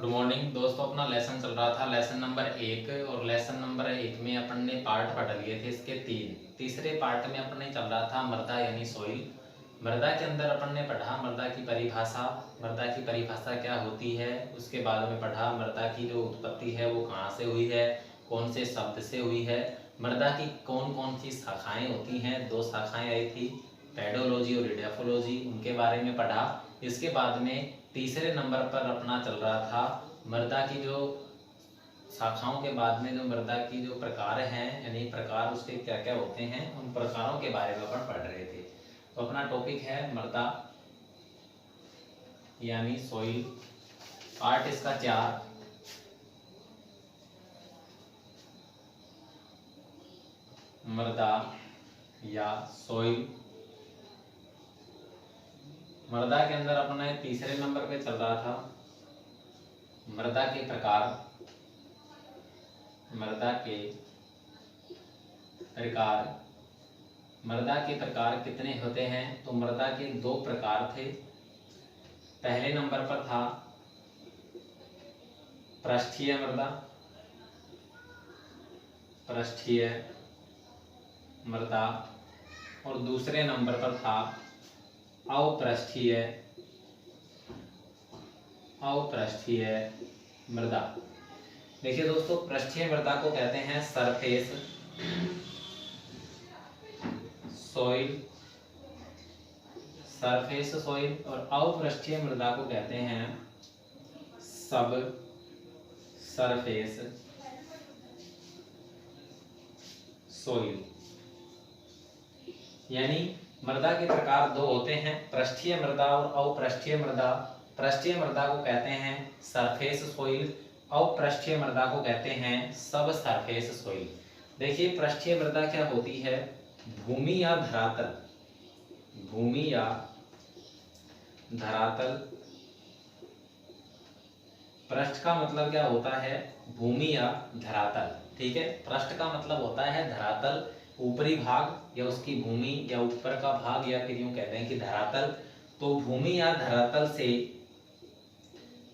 Good morning दोस्तों। अपना lesson चल रहा था लेसन नंबर 1 और लेसन नंबर 1 में अपन ने पार्ट पढ़ लिए थे इसके तीसरे पार्ट में अपन ने चल रहा था मृदा यानी सोइल। मृदा के अंदर अपन ने पढ़ा मृदा की परिभाषा, मृदा की परिभाषा क्या होती है। उसके बाद में पढ़ा मृदा की जो उत्पत्ति है वो कहाँ से हुई है, कौन से शब्द से हुई है, मृदा की कौन कौन सी शाखाएं होती हैं। 2 शाखाएं आई थी, पेडोलॉजी और इडेफोलॉजी, उनके बारे में पढ़ा। इसके बाद में तीसरे नंबर पर अपना चल रहा था मृदा की जो शाखाओं के बाद में जो मृदा की जो प्रकार हैं, यानी प्रकार उसके क्या क्या होते हैं, उन प्रकारों के बारे में अपन पढ़ रहे थे। तो अपना टॉपिक है मृदा यानी सोइल। पार्ट इसका 4। मृदा या सोइल। मृदा के अंदर अपने तीसरे नंबर पे चल रहा था मृदा के प्रकार। मृदा के प्रकार, मृदा के प्रकार कितने होते हैं? तो मृदा के 2 प्रकार थे। पहले नंबर पर था पृष्ठीय मृदा, पृष्ठीय मृदा, और दूसरे नंबर पर था अपृष्ठीय, अपृष्ठीय मृदा। देखिए दोस्तों, पृष्ठीय मृदा को कहते हैं सरफेस सॉइल, सरफेस सॉइल, और अपृष्ठीय मृदा को कहते हैं सब सरफेस सॉइल। यानी मृदा के प्रकार 2 होते हैं, पृष्ठीय मृदा और अपृष्ठीय मृदा। पृष्ठीय मृदा को कहते हैं सरफेस सॉइल, अपृष्ठीय मृदा को कहते हैं सब सरफेस सॉइल। देखिए पृष्ठीय मृदा क्या होती है? भूमि या धरातल, भूमि या धरातल। पृष्ठ का मतलब क्या होता है? भूमि या धरातल। ठीक है, पृष्ठ का मतलब होता है धरातल, ऊपरी भाग या उसकी भूमि या ऊपर का भाग, या फिर यूं कहते हैं कि धरातल। तो भूमि या धरातल से,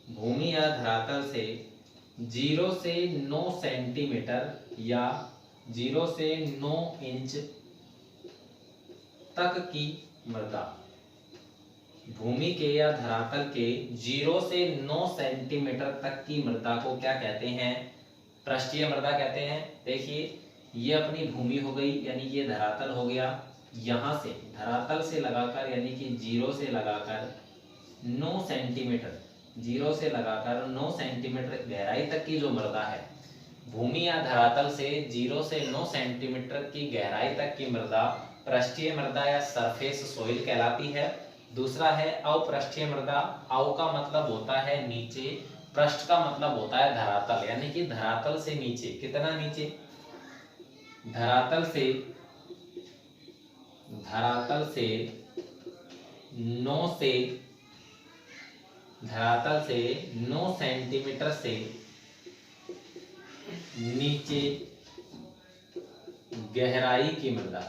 भूमि या धरातल से 0 से 9 सेंटीमीटर या 0 से 9 इंच तक की मृदा, भूमि के या धरातल के 0 से 9 सेंटीमीटर तक की मृदा को क्या कहते हैं? पृष्ठीय मृदा कहते हैं। देखिए ये अपनी भूमि हो गई, यानी ये धरातल हो गया। यहाँ से धरातल से लगाकर, यानी कि 0 से लगाकर 9 सेंटीमीटर, 0 से लगाकर 9 सेंटीमीटर गहराई तक की जो मृदा है, भूमि या धरातल से 0 से 9 सेंटीमीटर की गहराई तक की मृदा पृष्ठीय मृदा या सरफेस सॉइल कहलाती है। दूसरा है अपृष्ठीय मृदा। अव का मतलब होता है नीचे, पृष्ठ का मतलब होता है धरातल, यानी कि धरातल से नीचे। कितना नीचे? धरातल से, धरातल से 9 से, धरातल से 9 सेंटीमीटर से नीचे गहराई की मृदा,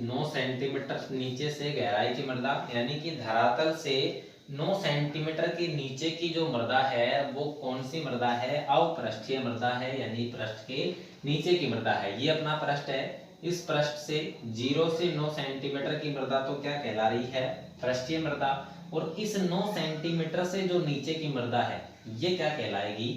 9 सेंटीमीटर नीचे से गहराई की मृदा, यानी कि धरातल से 9 सेंटीमीटर के नीचे की जो मृदा है वो कौन सी मृदा है? अपृष्ठीय मृदा है, यानी पृष्ठ के नीचे की मृदा है। ये अपना पृष्ठ है, इस पृष्ठ से 0 से 9 सेंटीमीटर की मृदा तो क्या कहला रही है? पृष्ठीय मृदा। और इस 9 सेंटीमीटर से जो नीचे की मृदा है ये क्या कहलाएगी?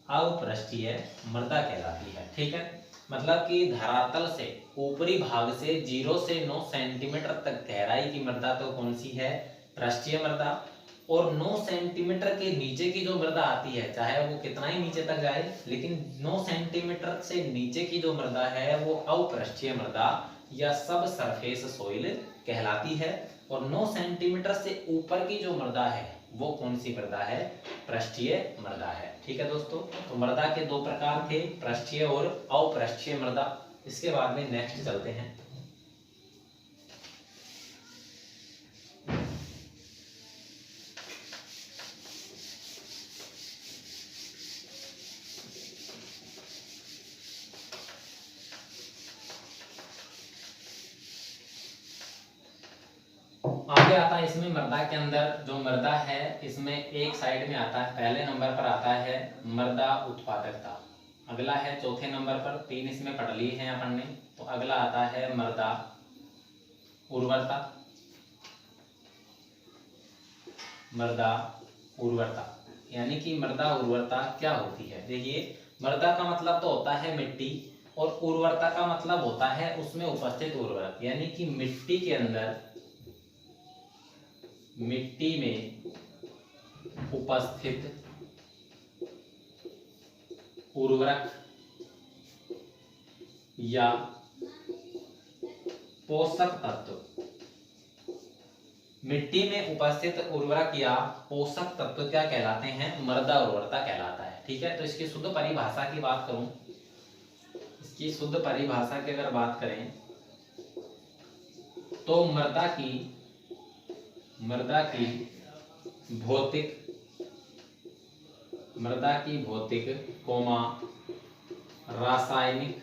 अपृष्ठीय मृदा कहलाती है। ठीक है, मतलब कि धरातल से ऊपरी भाग से 0 से 9 सेंटीमीटर तक गहराई की मृदा तो कौन सी है? पृष्ठीय मृदा। और 9 सेंटीमीटर के नीचे की जो मृदा आती है, चाहे वो कितना ही नीचे तक जाए, लेकिन 9 सेंटीमीटर से नीचे की जो मृदा है वो अपृष्ठीय मृदा या सब सरफेस सॉइल कहलाती है। और 9 सेंटीमीटर से ऊपर की जो मृदा है वो कौन सी मृदा है? पृष्ठीय मृदा है। ठीक है दोस्तों, तो मृदा के 2 प्रकार थे, पृष्ठीय और अपृष्ठीय मृदा। इसके बाद में नेक्स्ट चलते हैं। आगे आता है इसमें मृदा के अंदर जो मृदा है इसमें एक साइड में आता है, पहले नंबर पर आता है मृदा उत्पादकता, अगला है चौथे नंबर पर, 3 इसमें पढ़ लिए हैं अपन ने। तो अगला आता है मृदा उर्वरता, मृदा उर्वरता यानी कि मृदा उर्वरता क्या होती है। देखिए मृदा का मतलब तो होता है मिट्टी और उर्वरता का मतलब होता है उसमें उपस्थित उर्वरक, यानी कि मिट्टी के अंदर, मिट्टी में उपस्थित उर्वरक या पोषक तत्व, मिट्टी में उपस्थित उर्वरक या पोषक तत्व क्या कहलाते हैं, मृदा उर्वरता कहलाता है। ठीक है, तो इसकी शुद्ध परिभाषा की बात करूं, इसकी शुद्ध परिभाषा की अगर बात करें तो मृदा की भौतिक कोमा रासायनिक,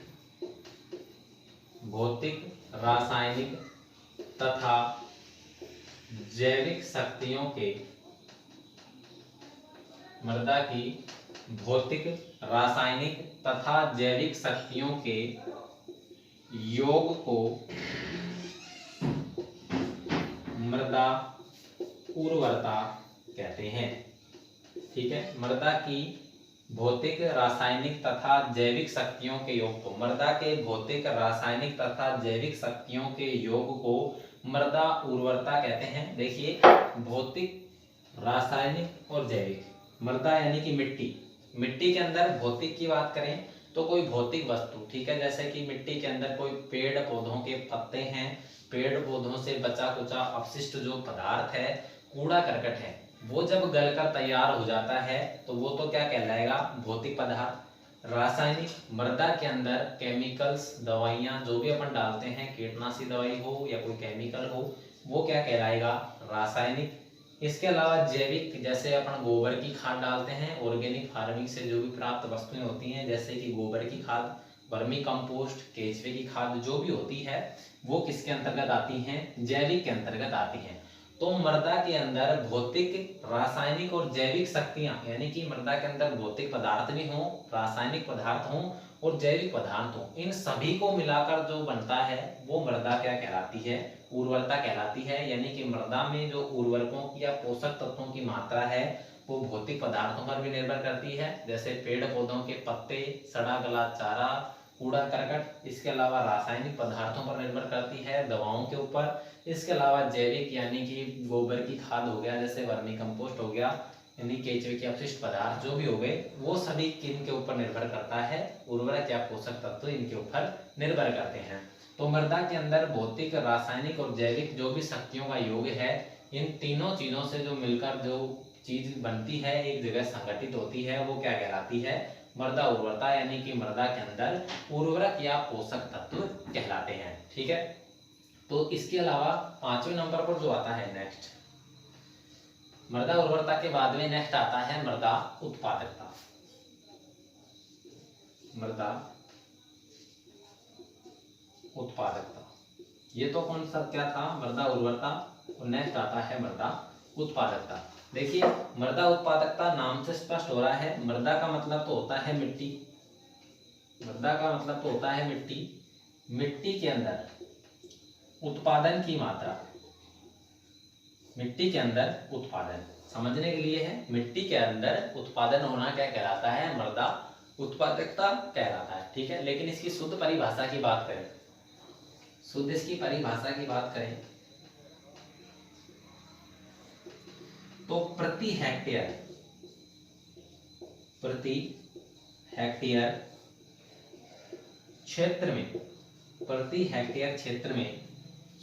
तथा जैविक शक्तियों के, मृदा की भौतिक, रासायनिक तथा जैविक शक्तियों के योग को मृदा उर्वरता कहते हैं। ठीक है, मृदा की भौतिक, रासायनिक तथा जैविक शक्तियों के योग को, मृदा के भौतिक, रासायनिक तथा जैविक शक्तियों के योग को मृदा उर्वरता कहते हैं। देखिए भौतिक, रासायनिक और जैविक, मृदा यानी कि मिट्टी, मिट्टी के अंदर भौतिक की बात करें तो कोई भौतिक वस्तु, ठीक है, जैसे कि मिट्टी के अंदर कोई पेड़ पौधों के पत्ते हैं, पेड़ पौधों से बचा कुचा अपशिष्ट जो पदार्थ है, कूड़ा करकट है, वो जब गलकर तैयार हो जाता है तो वो तो क्या कहलाएगा, भौतिक पदार्थ। रासायनिक, मृदा के अंदर केमिकल्स, दवाइयां जो भी अपन डालते हैं, कीटनाशी दवाई हो या कोई केमिकल हो, वो क्या कहलाएगा, रासायनिक। इसके अलावा जैविक, जैसे अपन गोबर की खाद डालते हैं, ऑर्गेनिक फार्मिंग से जो भी प्राप्त वस्तुएं होती हैं, जैसे कि गोबर की खाद, वर्मी कंपोस्ट, केचुए की खाद जो भी होती है, वो किसके अंतर्गत आती हैं, जैविक के अंतर्गत आती हैं। तो मृदा के अंदर भौतिक, रासायनिक और जैविक शक्तियां, यानी कि मृदा के अंदर भौतिक पदार्थ भी हों, रासायनिक पदार्थ हों और जैविक पदार्थ हों, इन सभी को मिलाकर जो बनता है वो मृदा क्या कहलाती है, उर्वरता कहलाती है। यानी कि मृदा में जो उर्वरकों की या पोषक तत्वों की मात्रा है वो भौतिक पदार्थों पर भी निर्भर करती है, जैसे पेड़ पौधों के पत्ते, सड़ा गला चारा, कूड़ा करकट। इसके अलावा रासायनिक पदार्थों पर निर्भर करती है, दवाओं के ऊपर। इसके अलावा जैविक यानी कि गोबर की खाद हो गया, जैसे वर्मी कंपोस्ट हो गया, यानी केचुए के अपशिष्ट पदार्थ जो भी हो गए, वो सभी किन के ऊपर निर्भर करता है, उर्वरक या पोषक तत्व इनके ऊपर निर्भर करते हैं। तो मृदा के अंदर भौतिक, रासायनिक और जैविक जो भी शक्तियों का योग है, इन तीनों चीजों से जो मिलकर जो चीज बनती है, एक जगह संगठित होती है, वो क्या कहलाती है, मृदा उर्वरता, यानी कि मृदा के अंदर उर्वरक या पोषक तत्व कहलाते हैं। ठीक है, तो इसके अलावा 5वें नंबर पर जो आता है नेक्स्ट, मृदा उर्वरता के बाद में नेक्स्ट आता है मृदा उत्पादकता। मृदा उत्पादकता, ये तो कौन सा क्या था, मृदा उर्वरता, और नेक्स्ट आता है मृदा उत्पादकता। देखिए मृदा उत्पादकता नाम से स्पष्ट हो रहा है, मृदा का मतलब तो होता है मिट्टी, मृदा का मतलब तो होता है मिट्टी, मिट्टी के अंदर उत्पादन की मात्रा, मिट्टी के अंदर उत्पादन समझने के लिए है, मिट्टी के अंदर उत्पादन होना क्या कहलाता है, मृदा उत्पादकता कहलाता है। ठीक है, लेकिन इसकी शुद्ध परिभाषा की बात करें, शुद्ध इसकी परिभाषा की बात करें तो प्रति हेक्टेयर क्षेत्र में, प्रति हेक्टेयर क्षेत्र में,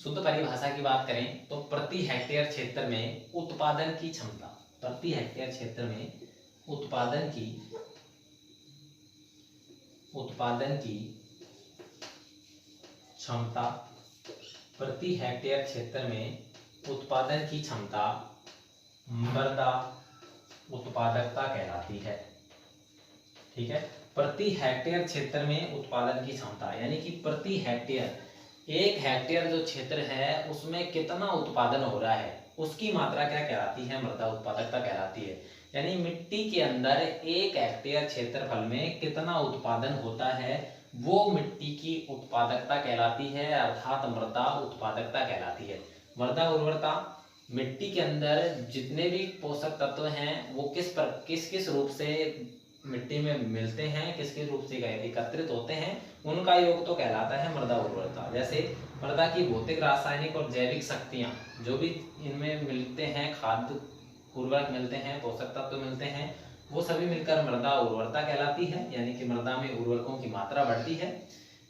शुद्ध परिभाषा की बात करें तो प्रति हेक्टेयर क्षेत्र में उत्पादन की क्षमता, प्रति हेक्टेयर क्षेत्र में उत्पादन की क्षमता, प्रति हेक्टेयर क्षेत्र में उत्पादन की क्षमता मृदा उत्पादकता कहलाती है। ठीक है, प्रति हेक्टेयर क्षेत्र में उत्पादन की क्षमता, यानी कि प्रति हेक्टेयर 1 हेक्टेयर जो क्षेत्र है उसमें कितना उत्पादन हो रहा है उसकी मात्रा क्या कहलाती है, मृदा उत्पादकता कहलाती है। यानी मिट्टी के अंदर 1 हेक्टेयर क्षेत्रफल में कितना उत्पादन होता है वो मिट्टी की उत्पादकता कहलाती है, अर्थात मृदा उत्पादकता कहलाती है। मृदा उर्वरता मिट्टी के अंदर जितने भी पोषक तत्व हैं वो किस किस रूप से मिट्टी में मिलते हैं, किस किस रूप से एकत्रित होते हैं, उनका योग तो कहलाता है मृदा उर्वरता। जैसे मृदा की भौतिक, रासायनिक और जैविक शक्तियाँ जो भी इनमें मिलते हैं, खाद्य उर्वरक मिलते हैं, पोषक तत्व मिलते हैं, वो सभी मिलकर मृदा उर्वरता कहलाती है। यानी कि मृदा में उर्वरकों की मात्रा बढ़ती है।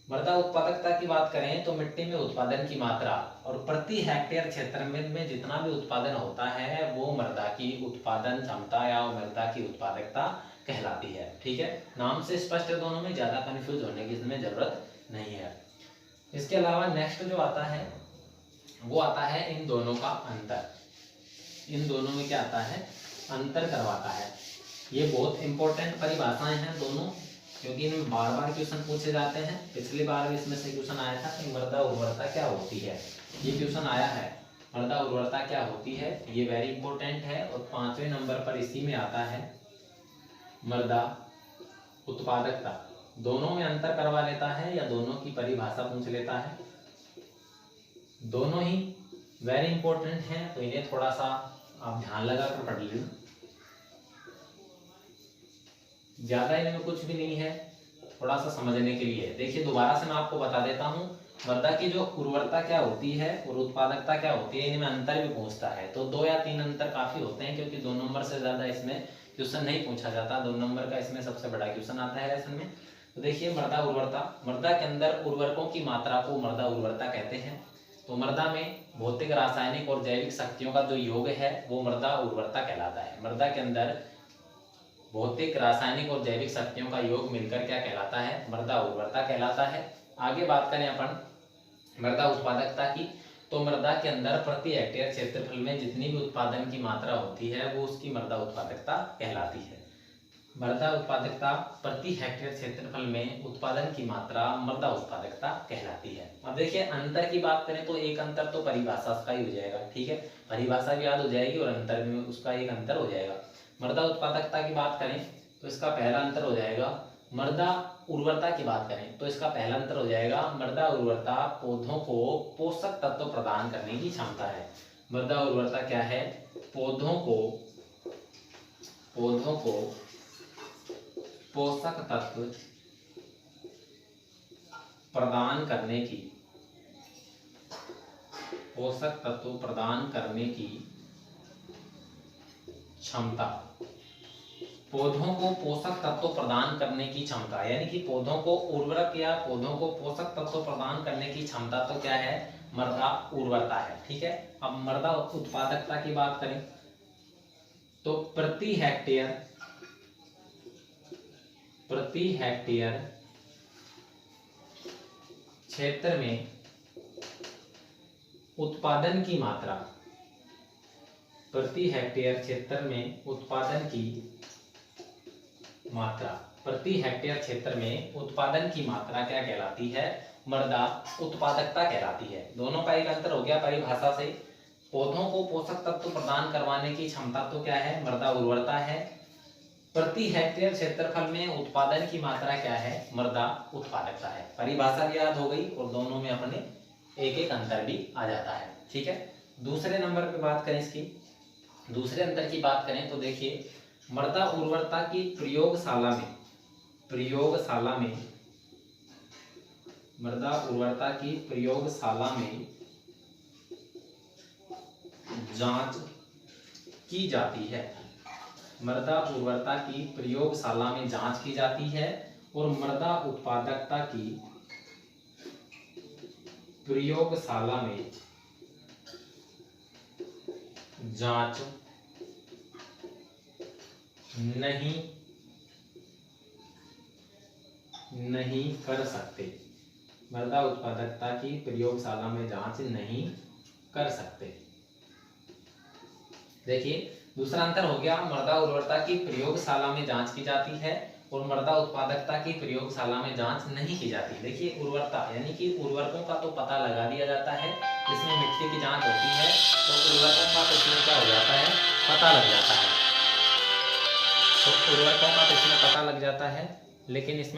मृदा उत्पादकता की बात करें तो मिट्टी में उत्पादन की मात्रा और प्रति हेक्टेयर क्षेत्र में जितना भी उत्पादन होता है वो मृदा की उत्पादन क्षमता या मृदा की उत्पादकता कहलाती है। ठीक है, नाम से स्पष्ट है दोनों में, ज्यादा कंफ्यूज होने की इसमें जरूरत नहीं है। इसके अलावा नेक्स्ट जो आता है वो आता है इन दोनों का अंतर। इन दोनों में क्या आता है, अंतर करवाता है। ये बहुत इंपॉर्टेंट परिभाषाएं हैं दोनों, क्योंकि इनमें बार बार क्वेश्चन पूछे जाते हैं। पिछली बार भी इसमें से क्वेश्चन आया था कि मृदा उर्वरता क्या होती है, ये क्वेश्चन आया है, मृदा उर्वरता क्या होती है, ये वेरी इंपॉर्टेंट है। और 5वें नंबर पर इसी में आता है मृदा उत्पादकता। दोनों में अंतर करवा लेता है या दोनों की परिभाषा पूछ लेता है, दोनों ही वेरी इंपॉर्टेंट हैं, तो इन्हें थोड़ा सा आप ध्यान लगाकर पढ़ लीजिए। ज्यादा इनमें कुछ भी नहीं है, थोड़ा सा समझने के लिए। देखिए दोबारा से मैं आपको बता देता हूँ, मृदा की जो उर्वरता क्या होती है और उत्पादकता क्या होती है, इनमें अंतर भी पूछता है। तो 2 या 3 अंतर काफी होते हैं, क्योंकि 2 नंबर से ज्यादा इसमें क्वेश्चन नहीं पूछा जाता। 2 नंबर का इसमें सबसे बड़ा क्वेश्चन आता है लेसन में। तो देखिए मृदा उर्वरता, मृदा के अंदर उर्वरकों की मात्रा को मृदा उर्वरता कहते हैं। तो मृदा में भौतिक, रासायनिक और जैविक शक्तियों का जो योग है वो मृदा उर्वरता कहलाता है। मृदा के अंदर भौतिक, रासायनिक और जैविक शक्तियों का योग मिलकर क्या कहलाता है, मृदा उर्वरता कहलाता है। आगे बात करें अपन मृदा उत्पादकता की, तो मृदा के अंदर प्रति हेक्टेयर क्षेत्रफल में जितनी भी उत्पादन की मात्रा होती है वो उसकी मृदा उत्पादकता कहलाती है। मृदा उत्पादकता प्रति हेक्टेयर क्षेत्रफल में उत्पादन की मात्रा मृदा उत्पादकता कहलाती है। अब देखिए अंतर की बात करें तो एक अंतर तो परिभाषा का ही हो जाएगा। ठीक है, परिभाषा भी याद हो जाएगी और अंतर में उसका एक अंतर हो जाएगा। मृदा उत्पादकता की बात करें तो इसका पहला अंतर हो जाएगा। मृदा उर्वरता की बात करें तो इसका पहला अंतर हो जाएगा, मृदा उर्वरता पौधों को पोषक तत्व प्रदान करने की क्षमता है। मृदा उर्वरता क्या है, पौधों को पोषक तत्व प्रदान करने की क्षमता। पौधों को पोषक तत्व प्रदान करने की क्षमता, यानी कि पौधों को उर्वरक या पौधों को पोषक तत्व प्रदान करने की क्षमता तो क्या है, मृदा उर्वरता है। ठीक है, अब मृदा उत्पादकता की बात करें तो प्रति हेक्टेयर क्षेत्र में उत्पादन की मात्रा, प्रति हेक्टेयर क्षेत्र में उत्पादन की मात्रा, प्रति हेक्टेयर क्षेत्र में उत्पादन की मात्रा क्या कहलाती है, मृदा उत्पादकता कहलाती है। दोनों का एक अंतर हो गया परिभाषा से। पौधों को पोषक तत्व प्रदान करवाने की क्षमता तो क्या है, मृदा उर्वरता है। प्रति हेक्टेयर क्षेत्रफल में उत्पादन की मात्रा क्या है, मृदा उत्पादकता है। परिभाषा भी याद हो गई और दोनों में अपने एक एक अंतर भी आ जाता है। ठीक है, दूसरे नंबर पे बात करें इसकी, दूसरे अंतर की बात करें तो देखिए मृदा उर्वरता की मृदा उर्वरता की प्रयोगशाला में जांच की जाती है। मृदा उर्वरता की प्रयोगशाला में जांच की जाती है और मृदा उत्पादकता की प्रयोगशाला में जांच नहीं कर सकते। मृदा उत्पादकता की प्रयोगशाला में जांच नहीं कर सकते। देखिए दूसरा अंतर हो गया, मृदा उर्वरता की प्रयोगशाला में जांच की जाती है और मृदा उत्पादकता की प्रयोगशाला में जांच नहीं की जाती। देखिए उर्वरता यानी कि उर्वरकों का तो पता लगा दिया जाता है, इसमें मिट्टी की जांच होती है तो उर्वरकों का तो इसमें क्या हो जाता है, पता लग जाता है। तो उर्वरकों का तो इसमें पता लग जाता है, लेकिन इसमें